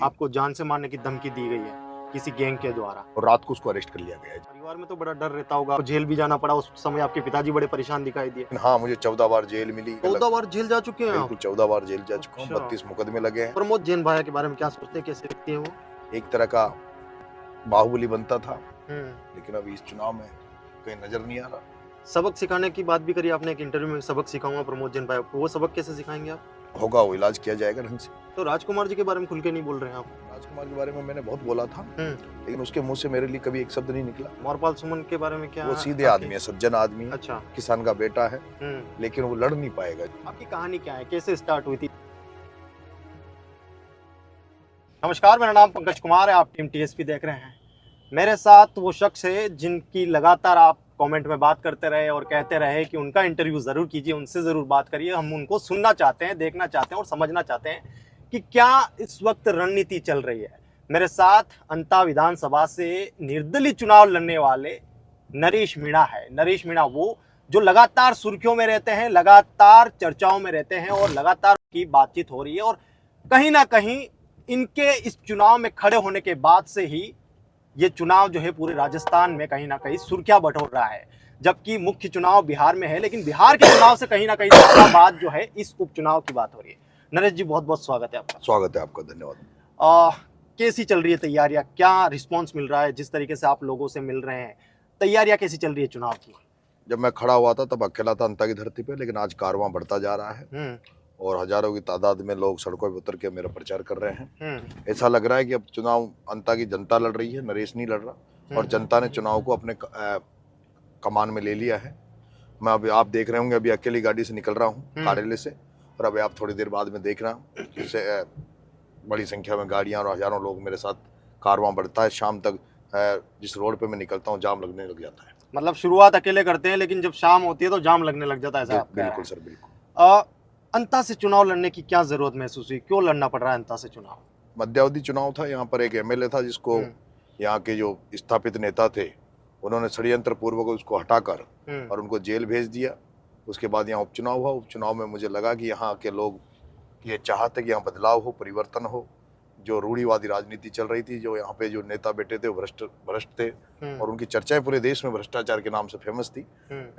आपको जान से मारने की धमकी दी गई है किसी गैंग के द्वारा और रात को उसको अरेस्ट कर लिया गया है। परिवार में तो बड़ा डर रहता होगा, जेल भी जाना पड़ा उस समय, आपके पिताजी बड़े परेशान दिखाई दिए। लेकिन हाँ, मुझे 14 बार जेल मिली। 14 बार जेल जा चुके हैं आप? बिल्कुल 14 बार जेल जा चुका हूँ। अच्छा। 32 मुकदमे लगे हैं। प्रमोद जैन भाया के बारे में क्या सोचते हैं, कैसे व्यक्ति है वो? एक तरह का बाहुबली बनता था, हम्म। लेकिन अभी इस चुनाव में कहीं नजर नहीं आ रहा। सबक सिखाने की बात भी करी आपने एक इंटरव्यू में, सबक सिखाऊंगा प्रमोद जैन भाया को, वो सबक कैसे सिखाएंगे आप? होगा, वो इलाज किया जाएगा ढंग से। तो राजकुमार जी के बारे में खुल के नहीं बोल रहे हैं आप? राजकुमार के बारे में मैंने बहुत बोला था, हम्म। लेकिन उसके मुंह से मेरे लिए कभी एक शब्द नहीं निकला। मोरपाल सुमन के बारे में क्या? वो सीधे आदमी है, सज्जन आदमी है, अच्छा। किसान का बेटा है, हम्म। लेकिन वो लड़ नहीं पाएगा। आपकी कहानी क्या है, कैसे स्टार्ट हुई थी? नमस्कार, मेरा नाम पंकज कुमार है, आप टीम टीएसपी देख रहे हैं। मेरे साथ वो शख्स है जिनकी लगातार आप कमेंट में बात करते रहे और कहते रहे कि उनका इंटरव्यू ज़रूर कीजिए, उनसे ज़रूर बात करिए। हम उनको सुनना चाहते हैं, देखना चाहते हैं और समझना चाहते हैं कि क्या इस वक्त रणनीति चल रही है। मेरे साथ अंता विधानसभा से निर्दलीय चुनाव लड़ने वाले नरेश मीणा है। नरेश मीणा वो जो लगातार सुर्खियों में रहते हैं, लगातार चर्चाओं में रहते हैं और लगातार की बातचीत हो रही है। और कहीं ना कहीं इनके इस चुनाव में खड़े होने के बाद से ही ये चुनाव जो है पूरे राजस्थान में कहीं ना कहीं सुर्खियां बटोर रहा है, जबकि मुख्य चुनाव बिहार में है, लेकिन बिहार के चुनाव से कहीं ना कहीं ज्यादा बात जो है इस उपचुनाव की बात हो रही है। नरेश जी, बहुत बहुत स्वागत है आपका। स्वागत है आपका, धन्यवाद। कैसी चल रही है तैयारियां, क्या रिस्पॉन्स मिल रहा है जिस तरीके से आप लोगों से मिल रहे हैं? तैयारियां कैसी चल रही है चुनाव की? जब मैं खड़ा हुआ था तब अकेला था अंता की धरती पे, लेकिन आज कारवां बढ़ता जा रहा है और हजारों की तादाद में लोग सड़कों पर उतर के मेरा प्रचार कर रहे हैं। ऐसा लग रहा है कि अब चुनाव अंता की जनता लड़ रही है, नरेश नहीं लड़ रहा, और जनता ने चुनाव को अपने कमान में ले लिया है। मैं अभी, आप देख रहे होंगे, अभी अकेली गाड़ी से निकल रहा हूँ कार्यालय से, और अभी आप थोड़ी देर बाद में देखना जिससे बड़ी संख्या में गाड़ियाँ और हजारों लोग मेरे साथ कारवां बढ़ता है। शाम तक जिस रोड पे मैं निकलता हूँ जाम लगने लग जाता है। मतलब शुरुआत अकेले करते हैं, लेकिन जब शाम होती है तो जाम लगने लग जाता है, ऐसा आप कह रहे हैं? बिल्कुल सर, बिल्कुल। अंता से चुनाव लड़ने की क्या जरूरत महसूस हुई, क्यों लड़ना पड़ रहा है अंता से चुनाव? मध्यावधि चुनाव था, यहाँ पर एक एमएलए था जिसको यहाँ के जो स्थापित नेता थे उन्होंने षड्यंत्र पूर्वक उसको हटाकर और उनको जेल भेज दिया। उसके बाद यहाँ उपचुनाव हुआ। उपचुनाव में मुझे लगा कि यहाँ के लोग ये चाहते कि यहाँ बदलाव हो, परिवर्तन हो। जो रूढ़िवादी राजनीति चल रही थी, जो यहाँ पे जो नेता बेटे थे वो भ्रष्ट थे और उनकी चर्चाएं पूरे देश में भ्रष्टाचार के नाम से फेमस थी।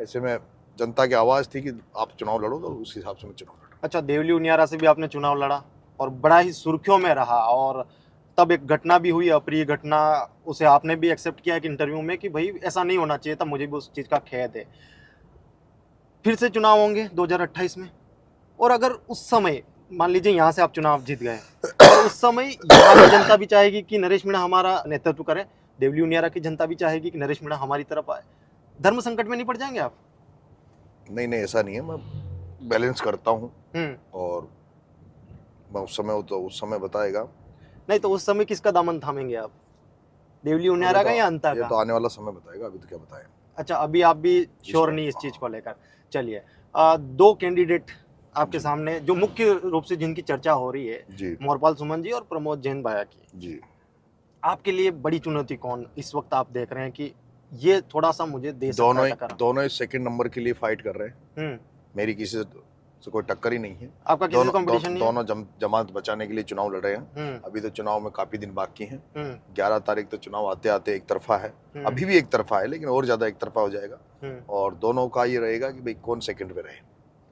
ऐसे में जनता की आवाज थी कि आप चुनाव लड़ो, तो उस हिसाब से मैं चुनाव लड़ा। अच्छा, देवली उनियारा से भी आपने चुनाव लड़ा और बड़ा ही सुर्खियों में रहा, और तब एक घटना भी हुई, अप्रिय घटना, उसे आपने भी एक्सेप्ट किया एक इंटरव्यू में कि भाई ऐसा नहीं होना चाहिए था, मुझे भी उस चीज़ का खेद है। फिर से चुनाव होंगे 2028 में, और अगर उस समय मान लीजिए यहाँ से आप चुनाव जीत गए और उस समय यहाँ की जनता भी चाहेगी कि नरेश मीणा हमारा नेतृत्व करे, देवली उनियारा की जनता भी चाहेगी कि नरेश मीणा हमारी तरफ आए, धर्म संकट में नहीं पड़ जाएंगे आप? नहीं, ऐसा नहीं है। मैं बैलेंस करता हूँ और मैं उस समय बताएगा। नहीं तो उस समय किसका दामन थामेंगे आप, देवली उनियारा का या अंता का? ये तो आने वाला समय बताएगा, अभी तो क्या बताएं। अच्छा, अभी आप भी श्योर नहीं इस चीज को लेकर। चलिए, दो कैंडिडेट आपके सामने जो मुख्य रूप से जिनकी चर्चा हो रही है, मोरपाल सुमन जी और प्रमोद जैन भाया की जी, आपके लिए बड़ी चुनौती कौन इस वक्त आप देख रहे हैं कि ये थोड़ा सा मुझे दे सकता है टक्कर? दोनों सेकंड नंबर के लिए फाइट कर रहे हैं। मेरी किसी से कोई टक्कर ही नहीं है। आपका किसी से कंपटीशन नहीं है? दोनों जमात बचाने के लिए चुनाव लड़ रहे हैं। अभी तो चुनाव में काफी दिन बाकी हैं। 11 तारीख तो चुनाव आते आते एक तरफा है। अभी भी एक तरफा है, लेकिन और ज्यादा एक तरफा हो जाएगा और दोनों का ये रहेगा कि भाई कौन सेकंड पे रहे।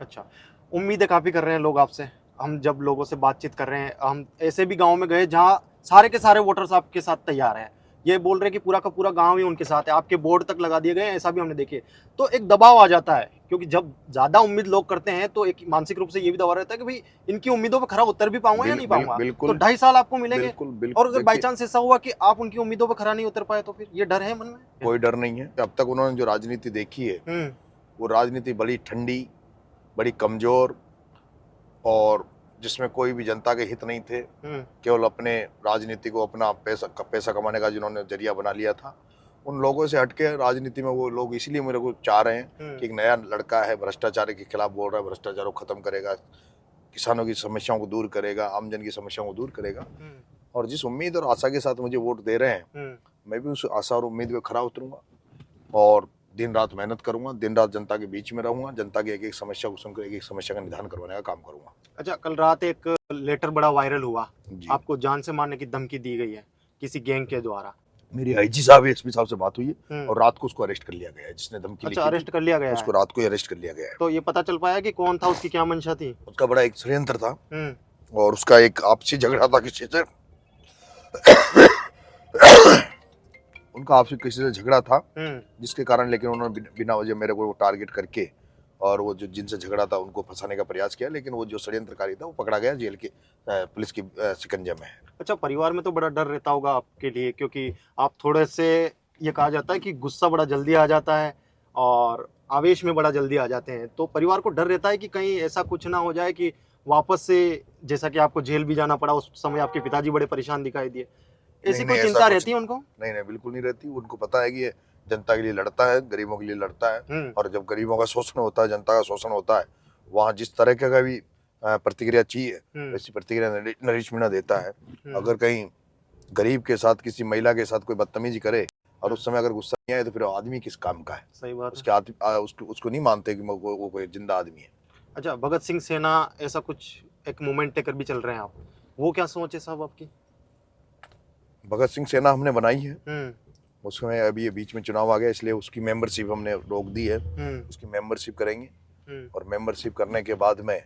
अच्छा, उम्मीदें काफी कर रहे हैं लोग आपसे। हम जब लोगों से बातचीत कर रहे हैं, हम ऐसे भी गाँव में गए जहाँ सारे के सारे वोटर्स आपके साथ तैयार हैं, ये बोल रहे हैं कि पूरा का पूरा गांव ही उनके साथ है, आपके बोर्ड तक लगा दिए गए हैं, ऐसा भी हमने देखे। तो एक दबाव आ जाता है, क्योंकि जब ज्यादा उम्मीद लोग करते हैं तो एक मानसिक रूप से ये भी दबाव रहता है कि भाई इनकी उम्मीदों पर खरा उतर भी पाऊंगा या नहीं पाऊंगा। तो 2.5 साल आपको मिलेंगे, और अगर बाई चांस ऐसा हुआ कि आप उनकी उम्मीदों पर खरा नहीं उतर पाए तो फिर ये डर है मन में? कोई डर नहीं है। अब तक उन्होंने जो राजनीति देखी है वो राजनीति बड़ी ठंडी, बड़ी कमजोर, और जिसमें कोई भी जनता के हित नहीं थे, केवल अपने राजनीति को अपना पैसा कमाने का जिन्होंने जरिया बना लिया था। उन लोगों से हटके राजनीति में वो लोग इसलिए मेरे को चाह रहे हैं कि एक नया लड़का है, भ्रष्टाचार के खिलाफ बोल रहा है, भ्रष्टाचार को खत्म करेगा, किसानों की समस्याओं को दूर करेगा, आम जन की समस्याओं को दूर करेगा। और जिस उम्मीद और आशा के साथ मुझे वोट दे रहे हैं, मैं भी उस आशा और उम्मीद पे खरा उतरूंगा और दिन रात मेहनत करूंगा, दिन रात जनता के बीच में रहूंगा, जनता की एक एक समस्या को सुनकर एक एक समस्या का निदान करवाने का काम करूंगा। अच्छा, कल रात एक लेटर बड़ा वायरल हुआ, जी, आपको जान से मारने की धमकी दी गई है किसी गैंग के द्वारा। मेरी आईजी साहब, एसपी साहब से बात हुई है और हम्म। रात को उसको अरेस्ट कर लिया गया है। जिसने धमकी अच्छा, लिखी अरेस्ट कर लिया थी गया उसको है। रात को ही अरेस्ट कर लिया गया है। तो ये पता चल पाया कि कौन था, उसकी क्या मंशा थी? उसका बड़ा एक षड्यंत्र था हम्म। और उसका एक आपसी झगड़ा था किसी से। उनका आपसी किसी से झगड़ा था जिसके कारण, लेकिन उन्होंने बिना वजह मेरे को टारगेट करके और वो जो जिनसे झगड़ा था उनको फंसाने का प्रयास किया, लेकिन वो जो षड्यंत्रकारी था वो पकड़ा गया, जेल के पुलिस की शिकंजे में है। अच्छा, परिवार में तो बड़ा डर रहता होगा आपके लिए, क्योंकि आप थोड़े से, ये कहा जाता है कि गुस्सा बड़ा जल्दी आ जाता है और आवेश में बड़ा जल्दी आ जाते हैं, तो परिवार को डर रहता है कि कहीं ऐसा कुछ ना हो जाए कि वापस से, जैसा कि आपको जेल भी जाना पड़ा, उस समय आपके पिताजी बड़े परेशान दिखाई दिए, ऐसी कोई चिंता रहती है उनको? नहीं, बिल्कुल नहीं रहती। उनको पता है कि ये जनता के लिए लड़ता है, गरीबों के लिए लड़ता है और जब गरीबों का शोषण होता है, जनता का शोषण होता है, वहाँ जिस तरह का भी प्रतिक्रिया चाहिए वैसी प्रतिक्रिया नरेश मीणा देता है। अगर कहीं गरीब के साथ, किसी महिला के साथ कोई बदतमीजी करे और उस समय अगर गुस्सा नहीं आए तो फिर आदमी किस काम का है? सही बात उसके उसको नहीं मानते कि वो कोई जिंदा आदमी है। अच्छा, भगत सिंह सेना ऐसा कुछ एक मूवमेंट लेकर भी चल रहे हैं आप, वो क्या सोच है साहब आपकी? भगत सिंह सेना हमने बनाई है, उसमें अभी ये बीच में चुनाव आ गया इसलिए उसकी मेंबरशिप हमने रोक दी है। उसकी मेंबरशिप करेंगे और मेंबरशिप करने के बाद में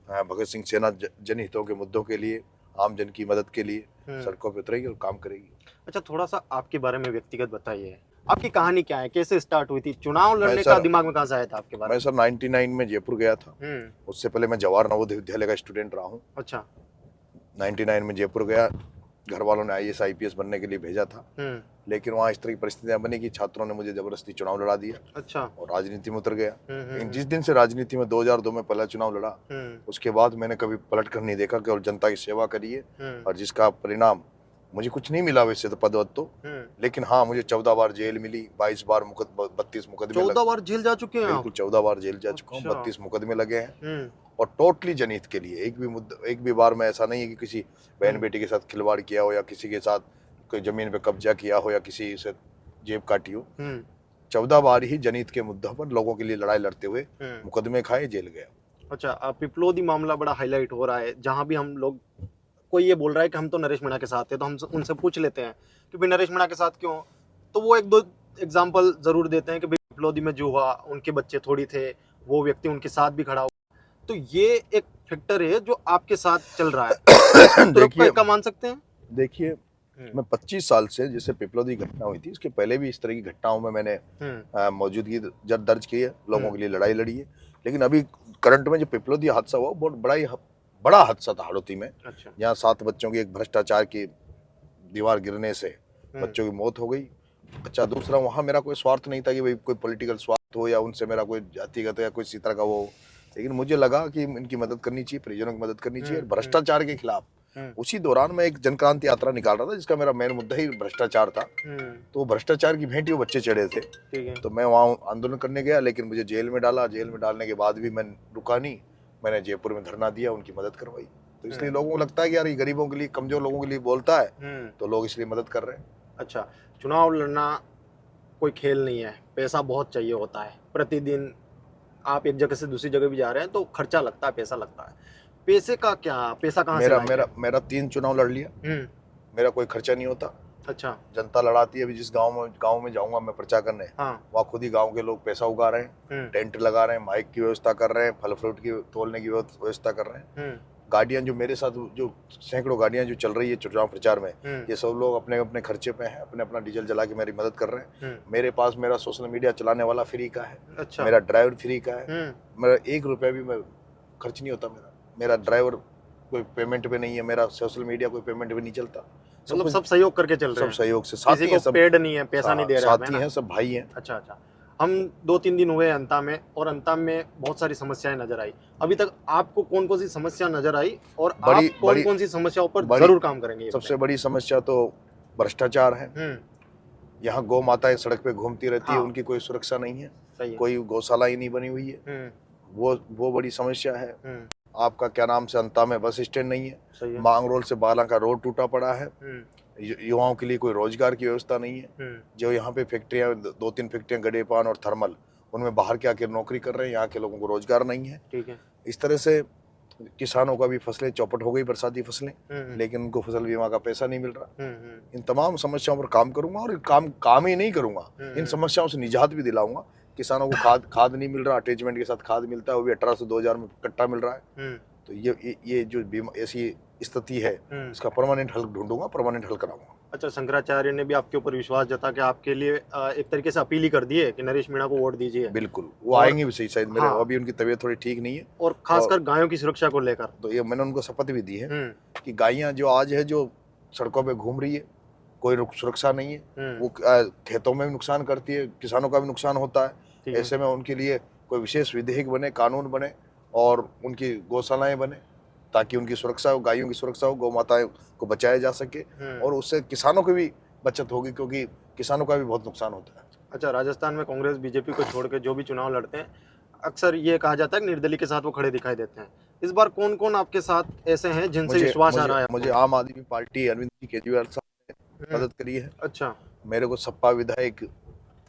भगत सिंह सेना जनहितों के मुद्दों के लिए, आम जन की मदद के लिए सड़कों पर उतरेगी और काम करेगी। अच्छा, थोड़ा सा आपके बारे में व्यक्तिगत बताइए, आपकी कहानी क्या है, कैसे स्टार्ट हुई थी, चुनाव लड़ने का दिमाग में कहाँ से आया था आपके बारे में? मैं सर 99 में जयपुर गया था। उससे पहले मैं जवाहर नवोदय विद्यालय का स्टूडेंट रहा हूँ। अच्छा। 99 में जयपुर गया, घर वालों ने IAS IPS बनने के लिए भेजा था, लेकिन वहाँ इस तरह की परिस्थितियां बनी कि छात्रों ने मुझे जबरदस्ती चुनाव लड़ा दिया। अच्छा। और राजनीति में उतर गया। लेकिन जिस दिन से राजनीति में 2002 में पहला चुनाव लड़ा, उसके बाद मैंने कभी पलट कर नहीं देखा, केवल जनता की सेवा करी है और जिसका परिणाम मुझे कुछ नहीं मिला वैसे तो पद तो, लेकिन हाँ मुझे 14 बार जेल मिली, 22 बार 32 मुकदमे। 14 बार जेल जा चुके हैं? बिल्कुल 14 बार जेल जा चुका हूँ, 32 मुकदमे लगे हैं और टोटली जनहित के लिए। एक भी बार में ऐसा नहीं है कि किसी बहन बेटी के साथ खिलवाड़ किया हो या किसी के साथ कोई जमीन पे कब्जा किया हो या किसी से जेब काटी हो। 14 बार ही जनहित के मुद्दों पर लोगों के लिए लड़ाई लड़ते हुए मुकदमे खाए, जेल गया। अच्छा, पिपलोदी मामला बड़ा हाईलाइट हो रहा है, जहां भी हम लोग, कोई ये बोल रहा है कि हम तो नरेश मीणा के साथ हैं, तो हम उनसे पूछ लेते हैं कि भाई नरेश मीणा के साथ क्यों, तो वो एक दो एग्जांपल जरूर देते हैं कि भाई पिपलोदी में जो हुआ, उनके बच्चे थोड़ी थे, वो व्यक्ति उनके साथ भी खड़ा हुआ, तो ये एक फैक्टर है जो आपके साथ चल रहा है। देखिए, का मान सकते हैं। देखिए, मैं 25 साल से, जैसे पिपलोदी घटना हुई थी उसके पहले भी इस तरह की घटनाओं में मैंने मौजूदगी दर्ज की है, लोगों के लिए लड़ाई लड़ी है, लेकिन अभी करंट में जो पिपलोदी हादसा हुआ बहुत बड़ा हादसा था हाड़ौती में। अच्छा। यहाँ 7 बच्चों की एक भ्रष्टाचार की दीवार गिरने से बच्चों की मौत हो गई। अच्छा, दूसरा वहाँ मेरा कोई स्वार्थ नहीं था कि भाई कोई पॉलिटिकल स्वार्थ हो या उनसे मेरा कोई जातिगत या कोई इसी तरह का वो, लेकिन मुझे लगा कि इनकी मदद करनी चाहिए, परिजनों की मदद करनी चाहिए। भ्रष्टाचार के खिलाफ उसी दौरान मैं एक जनक्रांति यात्रा निकाल रहा था जिसका मेरा मेन मुद्दा ही भ्रष्टाचार था। तो भ्रष्टाचार की भेंट वो बच्चे चढ़े थे, तो मैं वहाँ आंदोलन करने गया, लेकिन मुझे जेल में डाला। जेल में डालने के बाद भी मैं रुका नहीं, मैंने जयपुर में धरना दिया, उनकी मदद करवाई। तो इसलिए लोगों को लगता है कि यार ये गरीबों के लिए, कमजोर लोगों के लिए बोलता है, तो लोग इसलिए मदद कर रहे हैं। अच्छा, चुनाव लड़ना कोई खेल नहीं है, पैसा बहुत चाहिए होता है। प्रतिदिन आप एक जगह से दूसरी जगह भी जा रहे हैं तो खर्चा लगता है, पैसा लगता है। पैसे का क्या, पैसा कहाँ से लाएंगे? मेरा 3 चुनाव लड़ लिया, मेरा कोई खर्चा नहीं होता। अच्छा। जनता लड़ाती है। अभी जिस गांव में जाऊंगा मैं प्रचार करने, वहाँ खुद ही गांव के लोग पैसा उगा रहे हैं, टेंट लगा रहे हैं, माइक की व्यवस्था कर रहे हैं, फल फ्रूट की तोलने की व्यवस्था कर रहे हैं। गाड़ियां जो मेरे साथ, जो सैकड़ों गाड़ियां जो चल रही है चुनाव प्रचार में, ये सब लोग अपने अपने खर्चे पे हैं, अपने अपना डीजल जला के मेरी मदद कर रहे हैं। मेरे पास मेरा सोशल मीडिया चलाने वाला फ्री का है। अच्छा। मेरा ड्राइवर फ्री का है। मेरा 1 रुपया भी खर्च नहीं होता। मेरा ड्राइवर कोई पेमेंट पे नहीं है, मेरा सोशल मीडिया कोई पेमेंट पे नहीं चलता। मतलब सब सहयोग करके चल रहे हैं। सब सहयोग से, साथी हैं, सब पेड नहीं है, पैसा नहीं दे रहे हैं, साथी हैं, सब भाई हैं। अच्छा अच्छा। हम 2-3 दिन हुए अंता में, और अंता में बहुत सारी समस्याएं नजर आई। अभी तक आपको कौन कौन सी समस्या नजर आई और आप कौन कौन सी समस्याओं पर जरूर काम करेंगे? सबसे बड़ी समस्या तो भ्रष्टाचार है। यहाँ गौ माताएं सड़क पे घूमती रहती है, उनकी कोई सुरक्षा नहीं है, कोई गौशाला ही नहीं बनी हुई है, वो बड़ी समस्या है। आपका क्या नाम से अंता में बस स्टैंड नहीं है, मांगरोल से बाला का रोड टूटा पड़ा है, युवाओं के लिए कोई रोजगार की व्यवस्था नहीं है। जो यहाँ पे फैक्ट्रियाँ, 2-3 फैक्ट्रियाँ गड़े पान और थर्मल, उनमें बाहर के आके नौकरी कर रहे हैं, यहाँ के लोगों को रोजगार नहीं है। ठीक है। इस तरह से किसानों का भी फसलें चौपट हो गई, बरसाती फसलें, लेकिन उनको फसल बीमा का पैसा नहीं मिल रहा। इन तमाम समस्याओं पर काम करूंगा और काम ही नहीं करूंगा, इन समस्याओं से निजात भी दिलाऊंगा। किसानों को खाद नहीं मिल रहा, अटैचमेंट के साथ खाद मिलता है, वो भी 18 से 2000 में कट्टा मिल रहा है। तो ये जो ऐसी स्थिति है, इसका परमानेंट हल ढूंढूंगा, परमानेंट हल कराऊंगा। अच्छा, शंकराचार्य ने भी आपके ऊपर विश्वास जता के आपके लिए एक तरीके से अपील ही कर दी है कि नरेश मीणा को वोट दीजिए। बिल्कुल, वो आएंगे भी सही, शायद मेरे अभी उनकी तबीयत थोड़ी ठीक नहीं है, और खासकर गायों की सुरक्षा को लेकर। तो ये मैंने उनको शपथ भी दी है कि गायें जो आज है, जो सड़कों पे घूम रही है, कोई सुरक्षा नहीं है, वो खेतों में भी नुकसान करती है, किसानों का भी नुकसान होता है। ऐसे में उनके लिए कोई विशेष विधेयक बने, कानून बने और उनकी गौशालाएं बने, ताकि उनकी सुरक्षा हो, गायों की सुरक्षा हो, गौ माताओं को बचाया जा सके, और उससे किसानों की भी बचत होगी, क्योंकि किसानों का भी बहुत नुकसान होता है। अच्छा, राजस्थान में कांग्रेस बीजेपी को छोड़ के जो भी चुनाव लड़ते हैं, अक्सर ये कहा जाता है कि निर्दलीय के साथ वो खड़े दिखाई देते हैं। इस बार कौन कौन आपके साथ ऐसे हैं जिनसे विश्वास आ रहा है? मुझे आम आदमी पार्टी, अरविंद केजरीवाल साहब ने मदद करी है। अच्छा। मेरे को सपा विधायक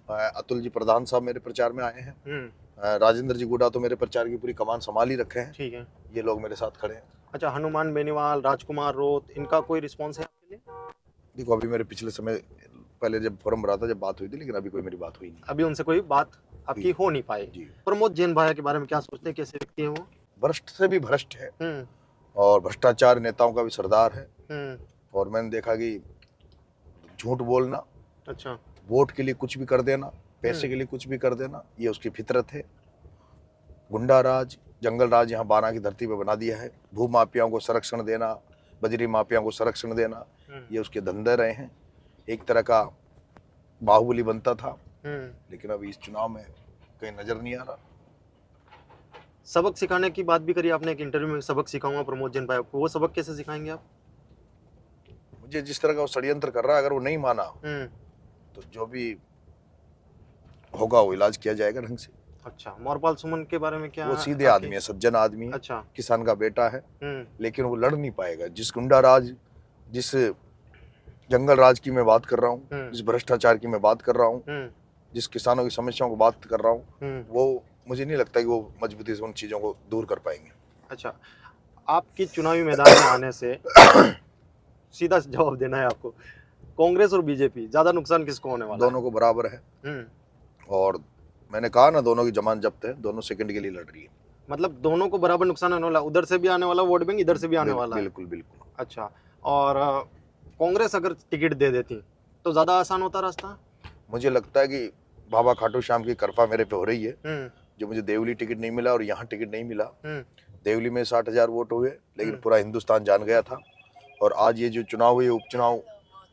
अतुल जी प्रधान साहब मेरे प्रचार में आए हैं। राजेंद्र जी गुडा तो मेरे प्रचार की पूरी कमान संभाल ही रखे हैं। ठीक है, ये लोग मेरे साथ खड़े हैं। अच्छा, हनुमान बेनीवाल, राजकुमार रोत, इनका कोई रिस्पॉन्स है आपके लिए? देखो, अभी मेरे पिछले समय पहले जब फोरम भरा था, जब बात हुई थी, लेकिन अभी कोई मेरी बात हुई नहीं। अभी उनसे कोई बात आपकी हो नहीं पाई। प्रमोद जैन भाया के बारे में क्या सोचते हैं, कैसे व्यक्ति है वो? भ्रष्ट से भी भ्रष्ट है और भ्रष्टाचार नेताओं का भी सरदार है। और मैंने देखा कि झूठ बोलना, अच्छा, वोट के लिए कुछ भी कर देना, पैसे के लिए कुछ भी कर देना, ये उसकी फितरत है। गुंडा राज, जंगल राज यहाँ बाना की धरती पे बना दिया है। भू माफियाओं को संरक्षण देना, बजरी माफियाओं को संरक्षण देना, ये उसके धंधे रहे हैं। एक तरह का बाहुबली बनता था, लेकिन अभी इस चुनाव में कहीं नजर नहीं आ रहा। सबक सिखाने की बात भी करी आपने एक इंटरव्यू में, सबक सिखाऊंगा प्रमोद जैन भाई को। वो सबक कैसे सिखाएंगे आप? मुझे जिस तरह का वो षड्यंत्र कर रहा है, अगर वो नहीं माना तो जो भी होगा वो इलाज किया जाएगा ढंग से। अच्छा, मोरपाल सुमन के बारे में क्या? वो सीधे आदमी है, सज्जन आदमी है। अच्छा, किसान का बेटा है, लेकिन वो लड़ नहीं पाएगा। जिस गुंडा राज, जिस जंगल राज की मैं बात कर रहा हूँ, जिस भ्रष्टाचार की मैं बात कर रहा हूँ, जिस किसानों की समस्याओं को बात कर रहा हूँ, वो मुझे नहीं लगता कि वो मजबूती से उन चीजों को दूर कर पाएंगे। अच्छा, आपकी चुनावी मैदान में आने से सीधा जवाब देना है आपको, कांग्रेस और बीजेपी ज्यादा नुकसान किसको होने वाला है? दोनों को बराबर है। और मैंने कहा ना, दोनों की जमान जब्त है, दोनों सेकंड के लिए लड़ रही है। मतलब दोनों को बराबर नुकसान होने वाला, उधर से भी आने वाला वोट बैंक, इधर से भी आने वाला है। बिल्कुल बिल्कुल। अच्छा, और कांग्रेस अगर टिकट दे देती तो ज्यादा आसान होता रास्ता? मुझे लगता है कि बाबा खाटू श्याम की कृपा मेरे पे हो रही है। जो मुझे देवली टिकट नहीं मिला और यहाँ टिकट नहीं मिला, देवली में 60,000 वोट हुए, लेकिन पूरा हिंदुस्तान जान गया था। और आज ये जो चुनाव हुए, उपचुनाव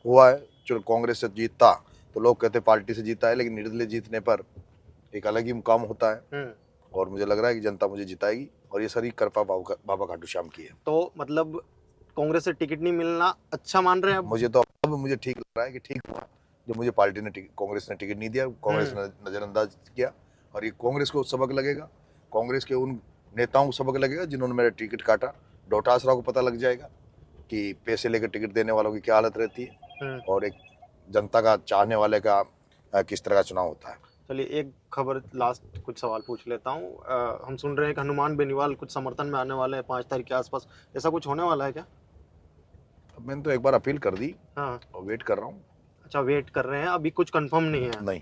हुआ है, जो कांग्रेस से जीतता तो लोग कहते पार्टी से जीता है, लेकिन निर्दलीय जीतने पर एक अलग ही मुकाम होता है। और मुझे लग रहा है कि जनता मुझे जिताएगी, और ये सारी कृपा बाबा खाटू श्याम की है। तो मतलब कांग्रेस से टिकट नहीं मिलना अच्छा मान रहे हैं? मुझे तो अब मुझे ठीक लग रहा है कि ठीक हुआ जो मुझे पार्टी ने कांग्रेस ने टिकट नहीं दिया, कांग्रेस ने नजरअंदाज किया। और ये कांग्रेस को सबक लगेगा, कांग्रेस के उन नेताओं को सबक लगेगा जिन्होंने मेरा टिकट काटा। डोटासरा को पता लग जाएगा कि पैसे लेकर टिकट देने वालों की क्या हालत रहती है, और एक जनता का चाहने वाले का किस तरह का चुनाव होता है। चलिए, एक खबर लास्ट कुछ सवाल पूछ लेता हूँ। हम सुन रहे हैं कि हनुमान बेनीवाल कुछ समर्थन में आने वाले हैं 5 तारीख के आसपास, ऐसा कुछ होने वाला है क्या? अब मैंने तो एक बार अपील कर दी, और वेट कर रहा हूँ। अच्छा, वेट कर रहे हैं, अभी कुछ कंफर्म नहीं है? नहीं।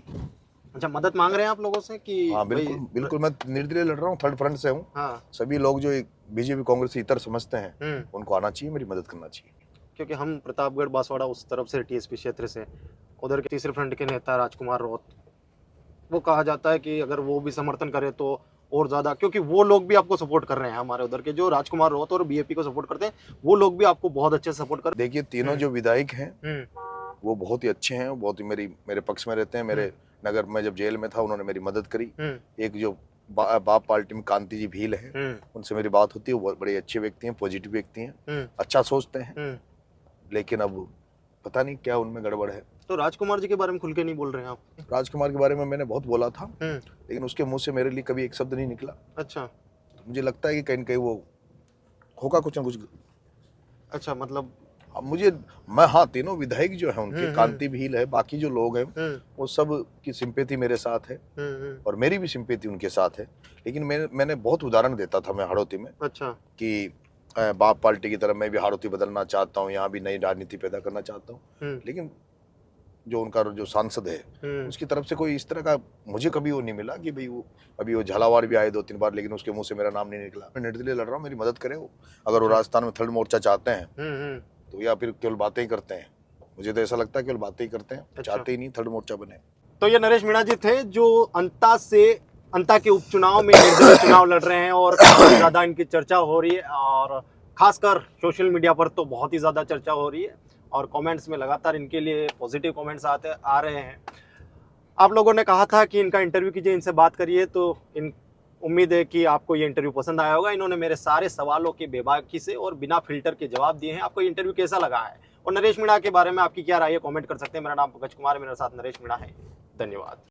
अच्छा, मदद मांग रहे हैं आप लोगों से कि? हाँ बिल्कुल बिल्कुल, मैं निर्दलीय लड़ रहा हूँ, थर्ड फ्रंट से हूँ। सभी लोग जो बीजेपी कांग्रेस इतर समझते हैं, उनको आना चाहिए, मेरी मदद करना चाहिए। क्योंकि हम प्रतापगढ़ बांसवाड़ा उस तरफ से, टीएसपी क्षेत्र से, उधर के तीसरे फ्रंट के नेता राजकुमार रोत, वो कहा जाता है कि अगर वो भी समर्थन करे तो और ज्यादा, क्योंकि वो लोग भी आपको सपोर्ट कर रहे हैं। हमारे उधर के जो राजकुमार रोत और बीएपी को सपोर्ट करते हैं, वो लोग भी आपको बहुत अच्छे सपोर्ट कर। देखिए, तीनों जो विधायक हैं वो बहुत ही अच्छे हैं, बहुत ही मेरे पक्ष में रहते हैं। मेरे नगर में जब जेल में था, उन्होंने मेरी मदद करी। एक जो बाप पार्टी में कांति जी भील हैं, उनसे मेरी बात होती है, वो बड़े अच्छे व्यक्ति हैं, पॉजिटिव व्यक्ति हैं, अच्छा सोचते हैं। लेकिन अब पता नहीं क्या उनमें गड़बड़ है। तो राजकुमार जी के बारे में खुल के नहीं बोल रहे हैं आप? राजकुमार के बारे में मैंने बहुत बोला था, लेकिन उसके मुंह से मेरे लिए कभी एक शब्द नहीं निकला। अच्छा, तो मुझे लगता है कि कहीं न कहीं वो होगा कुछ ना कुछ। अच्छा, मतलब अब मुझे हाँ, तीनों विधायक जो है उनके, कांति भील है, बाकी जो लोग हैं वो सब की सिंपैथी मेरे साथ है और मेरी भी सिंपैथी उनके साथ है। लेकिन मैंने बहुत उदाहरण देता था मैं हाड़ौती में, अच्छा, कि बाप पार्टी की तरह मैं भी हाड़ौती बदलना चाहता हूँ, यहाँ भी नई राजनीति पैदा करना चाहता हूँ। लेकिन जो उनका जो सांसद है उसकी तरफ से कोई इस तरह का मुझे कभी वो नहीं मिला कि भाई वो अभी वो झालावाड़ भी आए 2-3 बार, लेकिन उसके मुंह से मेरा नाम नहीं निकला। मैं निर्दलीय लड़ रहा हूँ, मेरी मदद करें वो। अगर वो राजस्थान में थर्ड मोर्चा चाहते हैं तो, या फिर केवल बातें ही करते हैं, मुझे तो ऐसा लगता है केवल बातें ही करते हैं, चाहते ही नहीं थर्ड मोर्चा बने। तो ये नरेश मीणा जी थे जो अंता के उपचुनाव में निर्दलीय चुनाव लड़ रहे हैं और काफी ज्यादा इनकी चर्चा हो रही है और खासकर सोशल मीडिया पर तो बहुत ही ज्यादा चर्चा हो रही है और कमेंट्स में लगातार इनके लिए पॉजिटिव कमेंट्स आ रहे हैं। आप लोगों ने कहा था कि इनका इंटरव्यू कीजिए, इनसे बात करिए, तो उम्मीद है कि आपको ये इंटरव्यू पसंद आया होगा। इन्होंने मेरे सारे सवालों के बेबाकी से और बिना फिल्टर के जवाब दिए हैं। आपको ये इंटरव्यू कैसा लगा है और नरेश मीणा के बारे में आपकी क्या राय है, कमेंट कर सकते हैं। मेरा नाम पंकज कुमार है, मेरे साथ नरेश मीणा है। धन्यवाद।